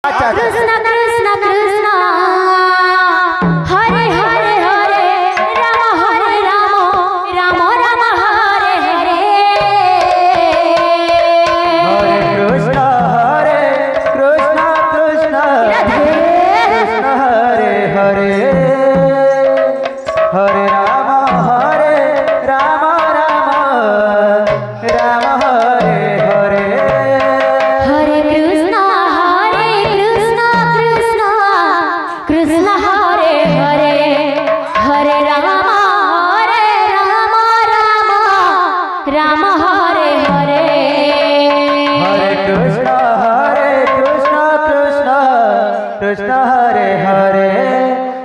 Krishna Krishna Krishna Hare Hare Hare Ram Ram Ram Hare Hare Krishna Krishna Krishna Hare Hare Hare Ram Ram Ram Hare Hare Hare Krishna Krishna Krishna Hare Hare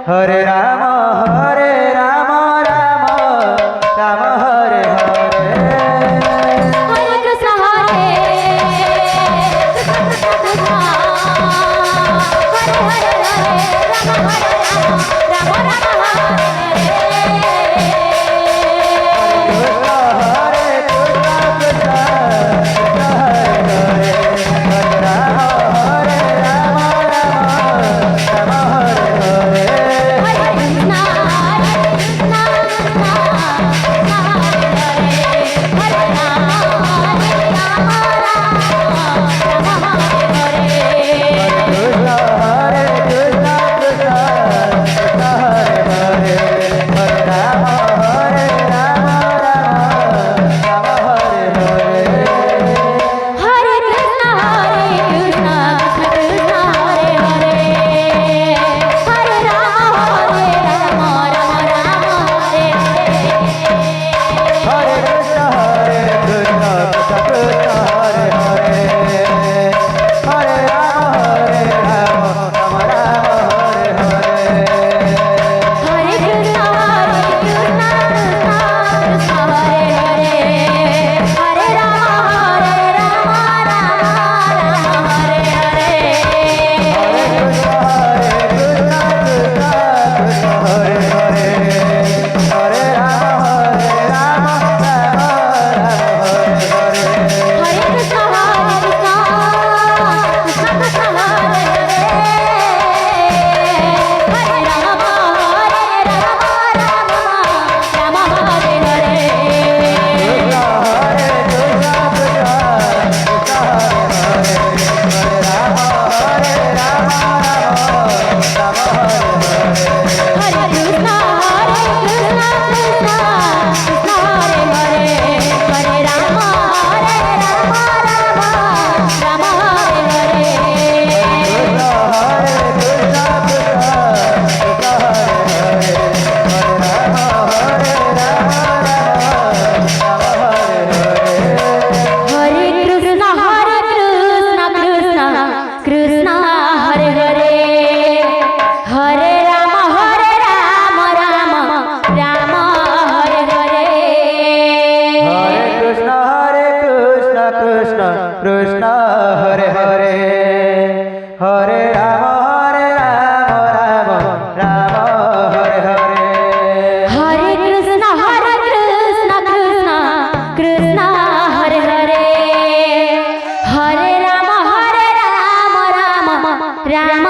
Hare Ram Ram Hare Hare Hare Krishna Krishna Krishna Hare Hare Hare Ram Ram Hare Hare Hare Krishna Hare Krishna Hare Hare Ram Krishna Hare Hare Hare Ram Ram Hare Hare Hare Krishna Krishna Krishna Hare Hare Hare Ram Ram Ram